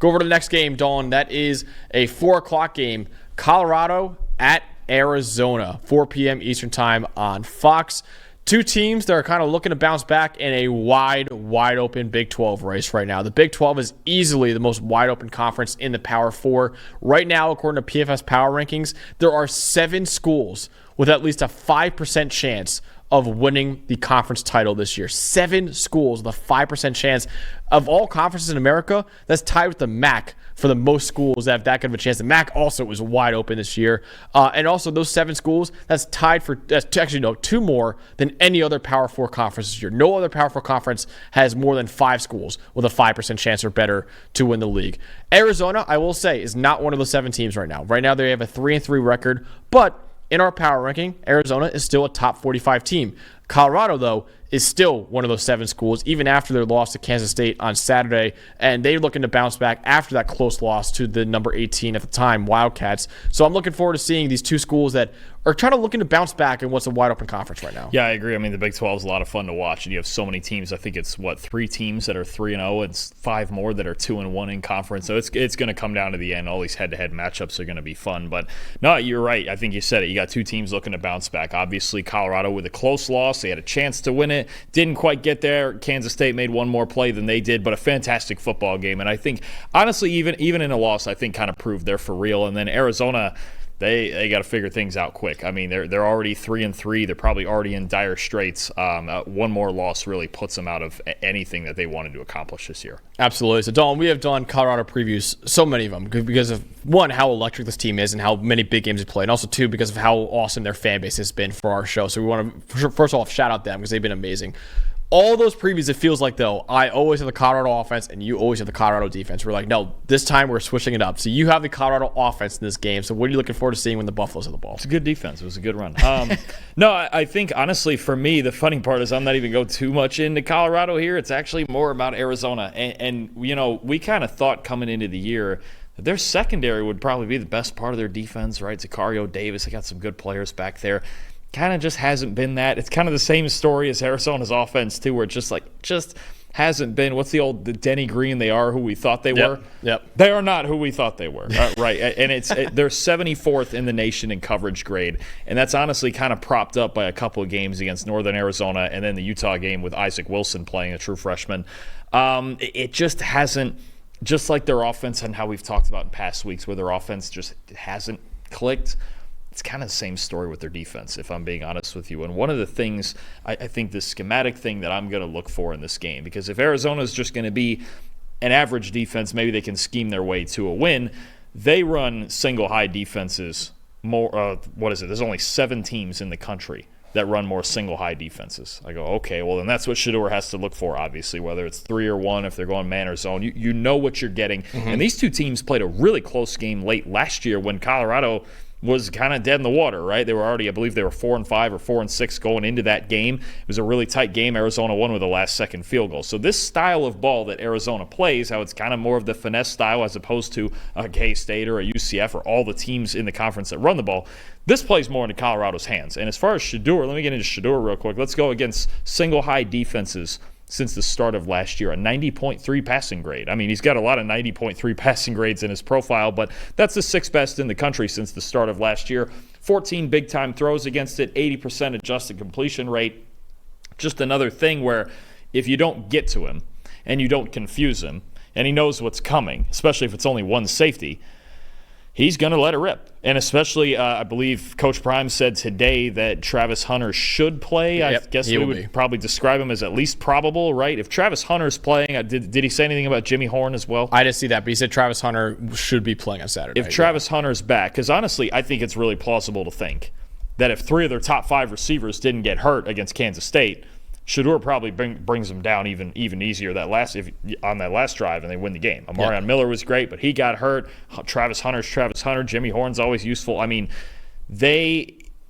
Go over to the next game, Dawn. That is a 4 o'clock game. Colorado at Arizona, 4 p.m. Eastern time on Fox. Two teams that are kind of looking to bounce back in a wide open Big 12 race right now. The Big 12 is easily the most wide open conference in the Power 4. Right now, according to PFF's power rankings, there are 7 schools with at least a 5% chance of winning the conference title this year. 7 schools with a 5% chance. Of all conferences in America, that's tied with the MAC for the most schools that have that good of a chance. The MAC also was wide open this year. And also those 7 schools, that's actually 2 more than any other Power 4 conference this year. No other Power 4 conference has more than 5 schools with a 5% chance or better to win the league. Arizona, I will say, is not one of the 7 teams right now. Right now they have a 3-3 record, but in our power ranking, Arizona is still a top 45 team. Colorado, though, is still one of those 7 schools, even after their loss to Kansas State on Saturday, and they're looking to bounce back after that close loss to the number 18 at the time, Wildcats. So I'm looking forward to seeing these 2 schools that are looking to bounce back in what's a wide-open conference right now. Yeah, I agree. I mean, the Big 12 is a lot of fun to watch, and you have so many teams. I think it's, 3 teams that are 3-0 and 5 more that are 2-1 in conference. So it's going to come down to the end. All these head-to-head matchups are going to be fun. But, no, you're right. I think you said it. You got 2 teams looking to bounce back. Obviously, Colorado with a close loss. They had a chance to win it. Didn't quite get there. Kansas State made one more play than they did, but a fantastic football game. And I think, honestly, even in a loss, I think kind of proved they're for real. And then Arizona, they got to figure things out quick. I mean, they're already 3-3. They're probably already in dire straits. One more loss really puts them out of anything that they wanted to accomplish this year. Absolutely. So, Dawn, we have done Colorado previews, so many of them, because of, 1, how electric this team is and how many big games they play, and also, 2, because of how awesome their fan base has been for our show. So we want to, first of all, shout out them because they've been amazing. All those previews, it feels like, though, I always have the Colorado offense and you always have the Colorado defense. We're like, no, this time we're switching it up. So you have the Colorado offense in this game. So what are you looking forward to seeing when the Buffaloes have the ball? It's a good defense. It was a good run. No, I think, honestly, for me, the funny part is I'm not even going too much into Colorado here. It's actually more about Arizona. And you know, we kind of thought coming into the year that their secondary would probably be the best part of their defense, right? Sicario Davis, they got some good players back there. Kind of just hasn't been that. It's kind of the same story as Arizona's offense, too, where it just hasn't been. What's the Denny Green? They are who we thought they were. Yep. They are not who we thought they were. Right. And they're 74th in the nation in coverage grade. And that's honestly kind of propped up by a couple of games against Northern Arizona and then the Utah game with Isaac Wilson playing, a true freshman. It just hasn't, just like their offense and how we've talked about in past weeks where their offense just hasn't clicked. It's kind of the same story with their defense, if I'm being honest with you. And one of the things, I think the schematic thing that I'm going to look for in this game, because if Arizona is just going to be an average defense, maybe they can scheme their way to a win. They run single high defenses more. There's only 7 teams in the country that run more single high defenses. I go, okay, well, then that's what Shedeur has to look for, obviously, whether it's 3 or 1, if they're going man or zone. You know what you're getting. Mm-hmm. And these 2 teams played a really close game late last year when Colorado was kind of dead in the water, right? They were already, I believe they were 4-5 or 4-6 going into that game. It was a really tight game. Arizona won with a last-second field goal. So this style of ball that Arizona plays, how it's kind of more of the finesse style as opposed to a K-State or a UCF or all the teams in the conference that run the ball, this plays more into Colorado's hands. And as far as Shedeur, let me get into Shedeur real quick. Let's go against single high defenses since the start of last year, a 90.3 passing grade. I mean, he's got a lot of 90.3 passing grades in his profile, but that's the 6th best in the country since the start of last year. 14 big-time throws against it, 80% adjusted completion rate. Just another thing where if you don't get to him and you don't confuse him and he knows what's coming, especially if it's only one safety, he's going to let it rip. And especially, I believe Coach Prime said today that Travis Hunter should play. Yep, I guess we would probably describe him as at least probable, right? If Travis Hunter's playing, did he say anything about Jimmy Horn as well? I didn't see that, but he said Travis Hunter should be playing on Saturday. If Travis Hunter's back, because honestly, I think it's really plausible to think that if 3 of their top 5 receivers didn't get hurt against Kansas State, Shedeur probably brings them down even easier on that last drive, and they win the game. Amarion Miller was great, but he got hurt. Travis Hunter. Jimmy Horn's always useful. I mean,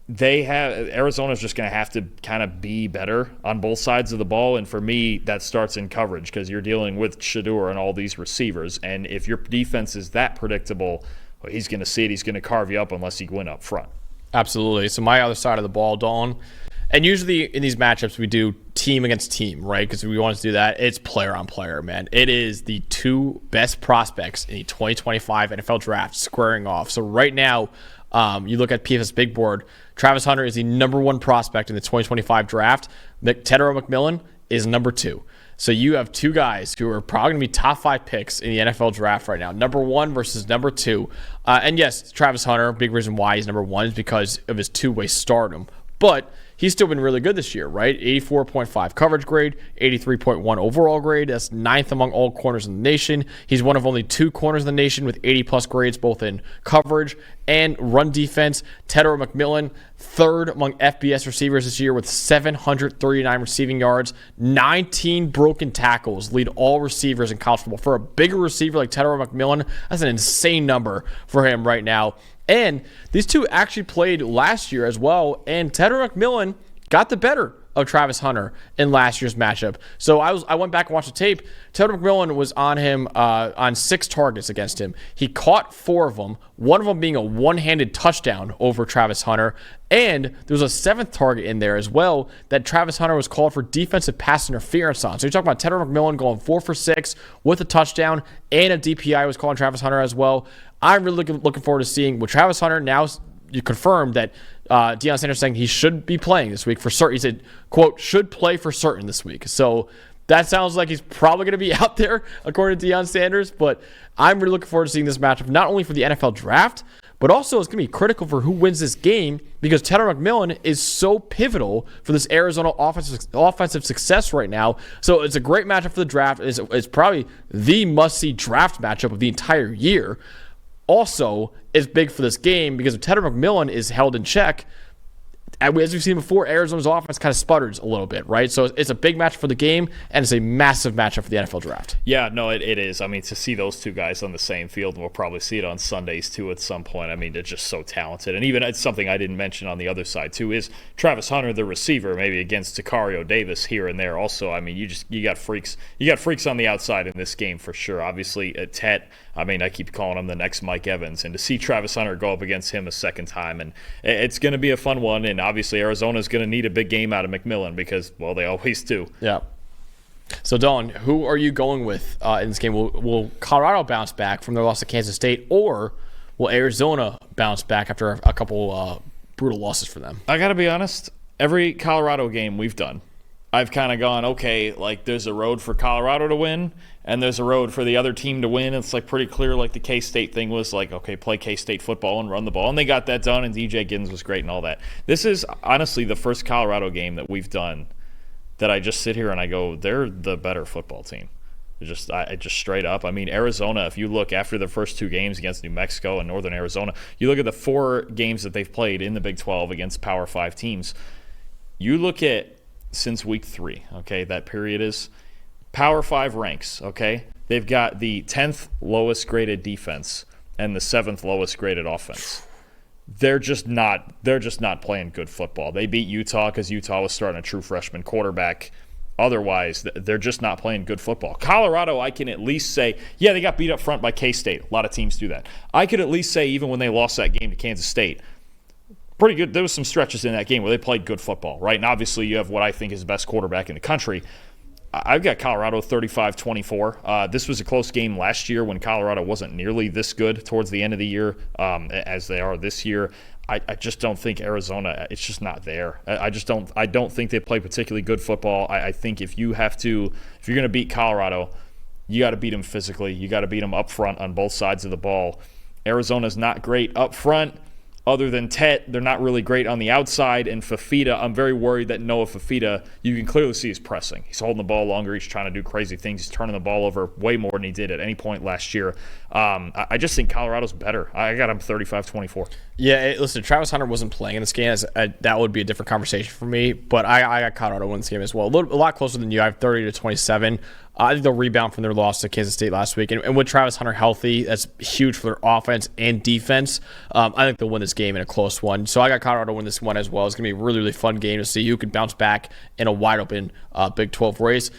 Arizona's just going to have to kind of be better on both sides of the ball, and for me, that starts in coverage because you're dealing with Shedeur and all these receivers, and if your defense is that predictable, well, he's going to see it. He's going to carve you up unless you win up front. Absolutely. So my other side of the ball, Dawn. And usually in these matchups, we do team against team, right? Because we want to do that. It's player on player, man. It is the two best prospects in the 2025 NFL draft squaring off. So right now, you look at PFF's big board, Travis Hunter is the number one prospect in the 2025 draft. Tedero McMillan is number 2. So you have two guys who are probably going to be top 5 picks in the NFL draft right now. Number 1 versus number 2. And yes, Travis Hunter, big reason why he's number 1 is because of his two-way stardom. But he's still been really good this year, right? 84.5 coverage grade, 83.1 overall grade. That's 9th among all corners in the nation. He's one of only 2 corners in the nation with 80-plus grades, both in coverage and run defense. Tedero McMillan, 3rd among FBS receivers this year with 739 receiving yards, 19 broken tackles, lead all receivers in college football. For a bigger receiver like Tedero McMillan, that's an insane number for him right now. And these two actually played last year as well, and Tedero McMillan got the better of Travis Hunter in last year's matchup. So I went back and watched the tape. Tedero McMillan was on him on 6 targets against him. He caught 4 of them, one of them being a one-handed touchdown over Travis Hunter. And there was a 7th target in there as well that Travis Hunter was called for defensive pass interference on. So you're talking about Tedero McMillan going 4 for 6 with a touchdown, and a DPI was calling Travis Hunter as well. I'm really looking forward to seeing what Travis Hunter now. You confirmed that Deion Sanders saying he should be playing this week for certain. He said, quote, should play for certain this week. So that sounds like he's probably going to be out there, according to Deion Sanders. But I'm really looking forward to seeing this matchup, not only for the NFL draft, but also it's going to be critical for who wins this game because Tedero McMillan is so pivotal for this Arizona offensive success right now. So it's a great matchup for the draft. It's probably the must-see draft matchup of the entire year. Also, is big for this game because if Tedero McMillan is held in check, as we've seen before, Arizona's offense kind of sputters a little bit, right? So it's a big match for the game, and it's a massive matchup for the NFL draft. Yeah, no, it is. I mean, to see those two guys on the same field, and we'll probably see it on Sundays too at some point. I mean, they're just so talented. And even it's something I didn't mention on the other side too is Travis Hunter, the receiver, maybe against Takario Davis here and there. Also, I mean, you got freaks on the outside in this game for sure. Obviously, Tet. I mean, I keep calling him the next Mike Evans, and to see Travis Hunter go up against him a second time, and it's going to be a fun one. And obviously, Arizona's going to need a big game out of McMillan because, well, they always do. Yeah. So, Dylan, who are you going with in this game? Will Colorado bounce back from their loss to Kansas State, or will Arizona bounce back after a couple brutal losses for them? I got to be honest, every Colorado game we've done, I've kind of gone, okay, like there's a road for Colorado to win, and there's a road for the other team to win. It's like pretty clear, like the K-State thing was like, okay, play K-State football and run the ball. And they got that done, and DJ Giddens was great and all that. This is honestly the first Colorado game that we've done that I just sit here and I go, they're the better football team. I just straight up. I mean, Arizona, if you look after the first 2 games against New Mexico and Northern Arizona, you look at the 4 games that they've played in the Big 12 against Power 5 teams, you look at since week 3, okay, that period is Power 5 ranks, okay? They've got the 10th lowest graded defense and the 7th lowest graded offense. They're just not playing good football. They beat Utah because Utah was starting a true freshman quarterback. Otherwise, they're just not playing good football. Colorado, I can at least say, yeah, they got beat up front by K-State. A lot of teams do that. I could at least say, even when they lost that game to Kansas State, pretty good. There was some stretches in that game where they played good football, right? And obviously you have what I think is the best quarterback in the country. I've got Colorado 35-24. This was a close game last year when Colorado wasn't nearly this good towards the end of the year as they are this year. I just don't think Arizona, it's just not there. I don't think they play particularly good football. I think if you're going to beat Colorado, you got to beat them physically. You got to beat them up front on both sides of the ball. Arizona's not great up front. Other than Tet, they're not really great on the outside. And Fafita, I'm very worried that Noah Fafita, you can clearly see he's pressing. He's holding the ball longer. He's trying to do crazy things. He's turning the ball over way more than he did at any point last year. I just think Colorado's better. I got him 35-24. Yeah, listen, Travis Hunter wasn't playing in this game. That would be a different conversation for me. But I got Colorado winning this game as well. A lot closer than you. I have 30-27. I think they'll rebound from their loss to Kansas State last week. And with Travis Hunter healthy, that's huge for their offense and defense. I think they'll win this game in a close one. So I got Colorado win this one as well. It's going to be a really, really fun game to see who can bounce back in a wide-open Big 12 race.